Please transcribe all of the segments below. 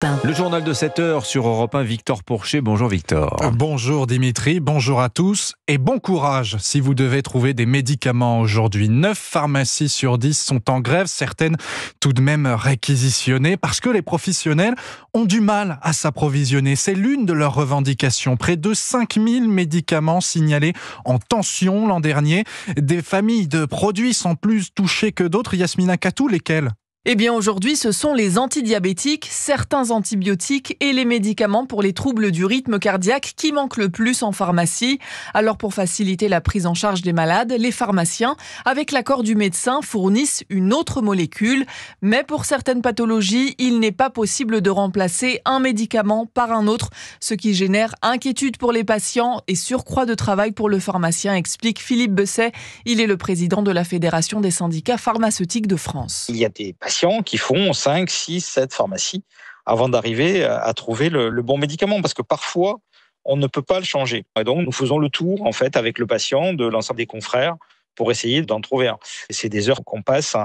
1. Le journal de 7h sur Europe 1, Victor Pourchet. Bonjour Victor. Bonjour Dimitri, bonjour à tous et bon courage si vous devez trouver des médicaments aujourd'hui. 9 pharmacies sur 10 sont en grève, certaines tout de même réquisitionnées parce que les professionnels ont du mal à s'approvisionner. C'est l'une de leurs revendications. Près de 5000 médicaments signalés en tension l'an dernier. Des familles de produits sont plus touchées que d'autres. Yasmina Katou, lesquels ? Eh bien aujourd'hui, ce sont les antidiabétiques, certains antibiotiques et les médicaments pour les troubles du rythme cardiaque qui manquent le plus en pharmacie. Alors pour faciliter la prise en charge des malades, les pharmaciens, avec l'accord du médecin, fournissent une autre molécule. Mais pour certaines pathologies, il n'est pas possible de remplacer un médicament par un autre, ce qui génère inquiétude pour les patients et surcroît de travail pour le pharmacien, explique Philippe Besset. Il est le président de la Fédération des syndicats pharmaceutiques de France. Il y a des patients qui font 5, 6, 7 pharmacies avant d'arriver à trouver le bon médicament parce que parfois, on ne peut pas le changer. Et donc, nous faisons le tour, en fait, avec le patient de l'ensemble des confrères pour essayer d'en trouver un. Et c'est des heures qu'on passe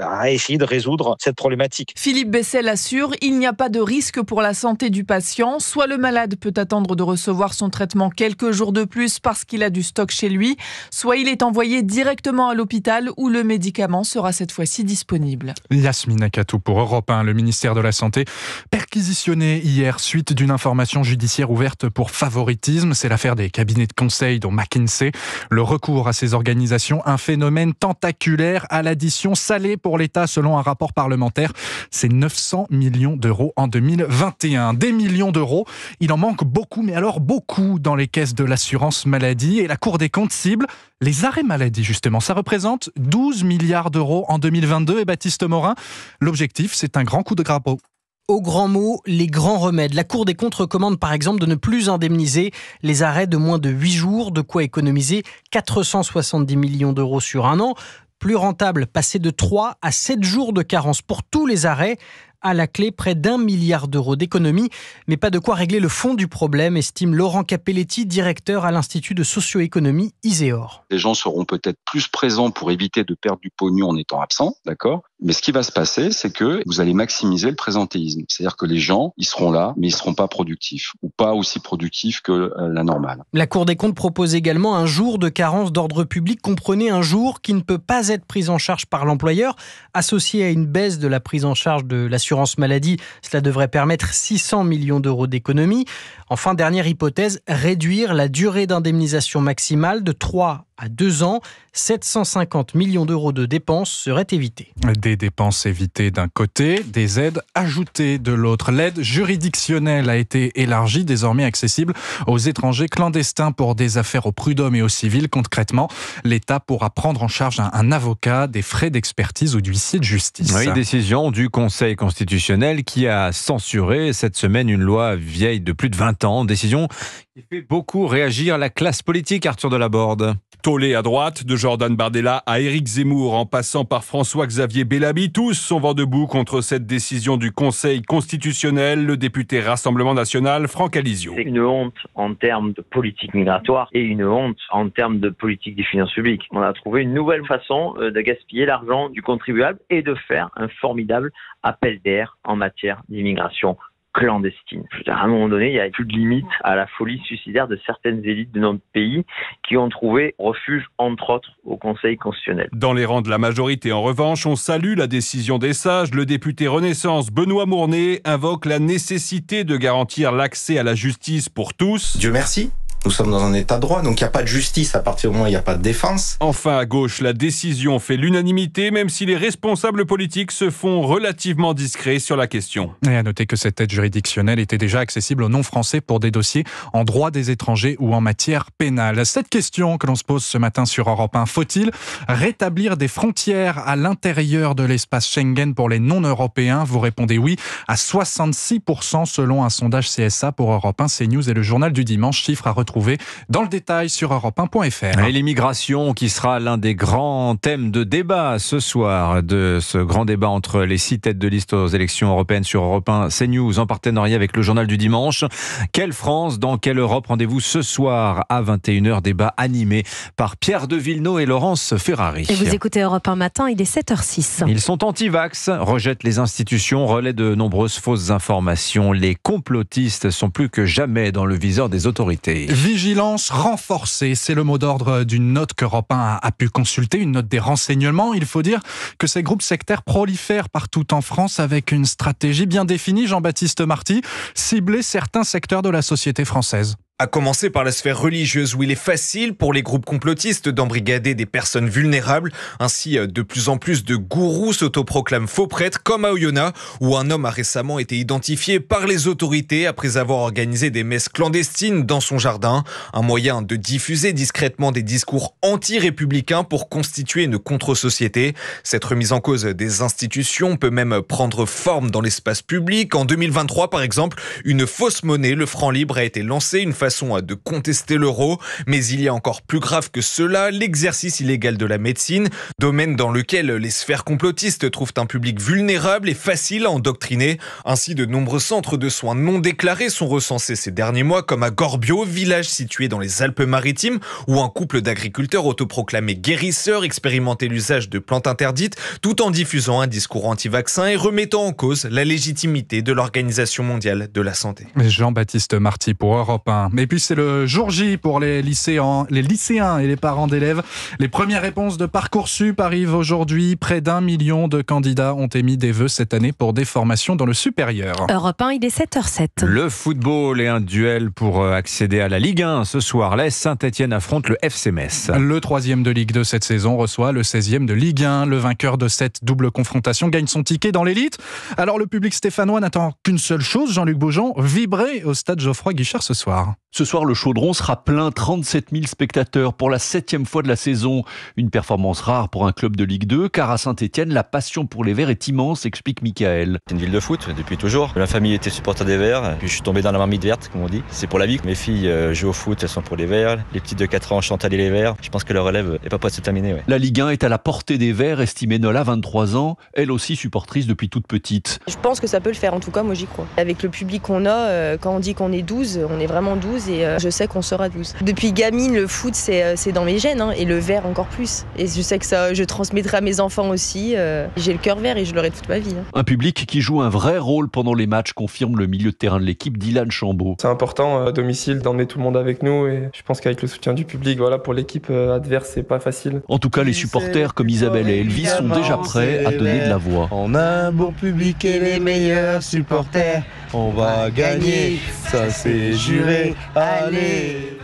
à essayer de résoudre cette problématique. Philippe Besset l'assure, il n'y a pas de risque pour la santé du patient. Soit le malade peut attendre de recevoir son traitement quelques jours de plus parce qu'il a du stock chez lui, soit il est envoyé directement à l'hôpital où le médicament sera cette fois-ci disponible. Yasmina Katou pour Europe 1, le ministère de la Santé perquisitionné hier suite d'une information judiciaire ouverte pour favoritisme. C'est l'affaire des cabinets de conseil dont McKinsey. Le recours à ces organisations, un phénomène tentaculaire à l'addition salée pour l'État selon un rapport parlementaire. C'est 900 millions d'euros en 2021. Des millions d'euros, il en manque beaucoup, mais alors beaucoup dans les caisses de l'assurance maladie. Et la Cour des comptes cible les arrêts maladie, justement. Ça représente 12 milliards d'euros en 2022. Et Baptiste Morin, l'objectif, c'est un grand coup de grappot. Au grand mot, les grands remèdes. La Cour des comptes recommande par exemple de ne plus indemniser les arrêts de moins de 8 jours, de quoi économiser 470 millions d'euros sur un an. Plus rentable, passer de 3 à 7 jours de carence pour tous les arrêts. À la clé, près d'1 milliard d'euros d'économie, mais pas de quoi régler le fond du problème, estime Laurent Capelletti, directeur à l'Institut de socio-économie Iséor. Les gens seront peut-être plus présents pour éviter de perdre du pognon en étant absents, d'accord ? Mais ce qui va se passer, c'est que vous allez maximiser le présentéisme. C'est-à-dire que les gens, ils seront là, mais ils seront pas productifs, ou pas aussi productifs que la normale. La Cour des comptes propose également un jour de carence d'ordre public. Comprenez un jour qui ne peut pas être pris en charge par l'employeur, associé à une baisse de la prise en charge de l'assurance maladie. Cela devrait permettre 600 millions d'euros d'économie. Enfin, dernière hypothèse, réduire la durée d'indemnisation maximale de 3 à 2 ans. 750 millions d'euros de dépenses seraient évitées. Des dépenses évitées d'un côté, des aides ajoutées de l'autre. L'aide juridictionnelle a été élargie, désormais accessible aux étrangers clandestins pour des affaires au prud'homme et au civil. Concrètement, l'État pourra prendre en charge un avocat, des frais d'expertise ou d'huissier de justice. Oui, décision du Conseil constitutionnel qui a censuré cette semaine une loi vieille de plus de 20 ans. Décision qui fait beaucoup réagir la classe politique, Arthur Delaborde. Tollé à droite, de Jordan Bardella à Éric Zemmour, en passant par François-Xavier Bellamy, tous sont vent debout contre cette décision du Conseil constitutionnel. Le député Rassemblement National, Franck Alizio. C'est une honte en termes de politique migratoire et une honte en termes de politique des finances publiques. On a trouvé une nouvelle façon de gaspiller l'argent du contribuable et de faire un formidable appel d'air en matière d'immigration clandestine. À un moment donné, il n'y a plus de limite à la folie suicidaire de certaines élites de notre pays qui ont trouvé refuge, entre autres, au Conseil constitutionnel. Dans les rangs de la majorité, en revanche, on salue la décision des sages. Le député Renaissance, Benoît Mournet, invoque la nécessité de garantir l'accès à la justice pour tous. Dieu merci. Nous sommes dans un état de droit, donc il n'y a pas de justice à partir du moment où il n'y a pas de défense. Enfin, à gauche, la décision fait l'unanimité, même si les responsables politiques se font relativement discrets sur la question. Et à noter que cette aide juridictionnelle était déjà accessible aux non-français pour des dossiers en droit des étrangers ou en matière pénale. Cette question que l'on se pose ce matin sur Europe 1, faut-il rétablir des frontières à l'intérieur de l'espace Schengen pour les non-européens ? Vous répondez oui à 66% selon un sondage CSA pour Europe 1, CNews et le journal du dimanche. Chiffre à retrouver retrouver dans le détail sur europe1.fr. Et l'immigration qui sera l'un des grands thèmes de débat ce soir, de ce grand débat entre les 6 têtes de liste aux élections européennes sur Europe 1 CNews en partenariat avec le journal du dimanche. Quelle France, dans quelle Europe? Rendez-vous ce soir à 21h, débat animé par Pierre de Villeneuve et Laurence Ferrari. Et vous écoutez Europe 1 matin, il est 7h06. Ils sont anti-vax, rejettent les institutions, relaient de nombreuses fausses informations. Les complotistes sont plus que jamais dans le viseur des autorités. Vigilance renforcée, c'est le mot d'ordre d'une note qu'Europe 1 a pu consulter, une note des renseignements. Il faut dire que ces groupes sectaires prolifèrent partout en France avec une stratégie bien définie, Jean-Baptiste Marty, cibler certains secteurs de la société française. À commencer par la sphère religieuse où il est facile pour les groupes complotistes d'embrigader des personnes vulnérables. Ainsi, de plus en plus de gourous s'autoproclament faux prêtres, comme à Oyonnax, où un homme a récemment été identifié par les autorités après avoir organisé des messes clandestines dans son jardin. Un moyen de diffuser discrètement des discours anti-républicains pour constituer une contre-société. Cette remise en cause des institutions peut même prendre forme dans l'espace public. En 2023, par exemple, une fausse monnaie, le franc libre, a été lancée, une façon de contester l'euro, mais il y a encore plus grave que cela, l'exercice illégal de la médecine, domaine dans lequel les sphères complotistes trouvent un public vulnérable et facile à endoctriner. Ainsi, de nombreux centres de soins non déclarés sont recensés ces derniers mois, comme à Gorbio, village situé dans les Alpes-Maritimes, où un couple d'agriculteurs autoproclamés guérisseurs expérimentait l'usage de plantes interdites, tout en diffusant un discours anti-vaccin et remettant en cause la légitimité de l'Organisation mondiale de la santé. Jean-Baptiste Marty pour Europe 1. Et puis c'est le jour J pour les lycéens et les parents d'élèves. Les premières réponses de Parcoursup arrivent aujourd'hui. Près d'1 million de candidats ont émis des vœux cette année pour des formations dans le supérieur. Europe 1, il est 7h07. Le football et un duel pour accéder à la Ligue 1. Ce soir, l'AS Saint-Etienne affronte le FC Metz. Le 3e de Ligue 2 cette saison reçoit le 16e de Ligue 1. Le vainqueur de cette double confrontation gagne son ticket dans l'élite. Alors le public stéphanois n'attend qu'une seule chose, Jean-Luc Beaujean, vibrer au stade Geoffroy-Guichard ce soir. Ce soir, le Chaudron sera plein, 37 000 spectateurs pour la 7e fois de la saison. Une performance rare pour un club de Ligue 2, car à Saint-Etienne, la passion pour les Verts est immense, explique Michael. C'est une ville de foot depuis toujours. La famille était supporter des Verts, puis je suis tombé dans la marmite verte, comme on dit. C'est pour la vie. Mes filles jouent au foot, elles sont pour les Verts. Les petites de 4 ans chantent aller les Verts. Je pense que leur relève n'est pas près de se terminer. Ouais. La Ligue 1 est à la portée des Verts, estimée Nola, 23 ans, elle aussi supportrice depuis toute petite. Je pense que ça peut le faire, en tout cas, moi j'y crois. Avec le public qu'on a, quand on dit qu'on est 12, on est vraiment 12 et je sais qu'on sera 12. Depuis gamine, le foot, c'est dans mes gènes, et le vert encore plus. Et je sais que ça, je transmettrai à mes enfants aussi. J'ai le cœur vert et je l'aurai toute ma vie. Un public qui joue un vrai rôle pendant les matchs, confirme le milieu de terrain de l'équipe, Dylan Chambaud. C'est important à domicile d'emmener tout le monde avec nous et je pense qu'avec le soutien du public, pour l'équipe adverse, c'est pas facile. En tout cas, les supporters comme Isabelle et Elvis sont déjà prêts à donner de la voix. On a un bon public et les meilleurs supporters. On va gagner, ça c'est juré. Allez!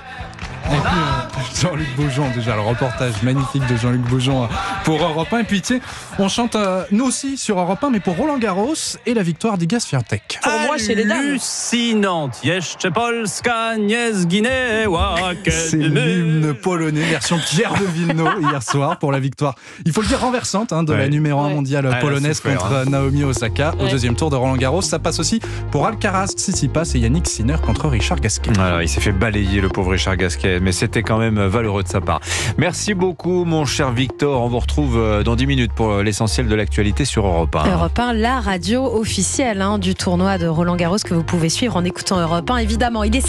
Jean-Luc Beaujean, déjà le reportage magnifique de Jean-Luc Beaujean pour Europe 1. Et puis tiens, on chante nous aussi sur Europe 1, mais pour Roland Garros et la victoire d'Iga Swiatek. Pour moi, chez les dames. Hallucinante. Jeszcze Polska nie zginęła. C'est l'hymne polonais, version Pierre de Villeneuve hier soir pour la victoire. Il faut le dire renversante de la numéro 1 mondiale polonaise contre Naomi Osaka au deuxième tour de Roland Garros. Ça passe aussi pour Alcaraz, Tsitsipas et Yannick Sinner contre Richard Gasquet. Alors, il s'est fait balayer le pauvre Richard Gasquet, mais c'était quand même valeureux de sa part. Merci beaucoup mon cher Victor, on vous retrouve dans 10 minutes pour l'essentiel de l'actualité sur Europe 1. Europe 1, la radio officielle du tournoi de Roland Garros que vous pouvez suivre en écoutant Europe 1 évidemment. Il est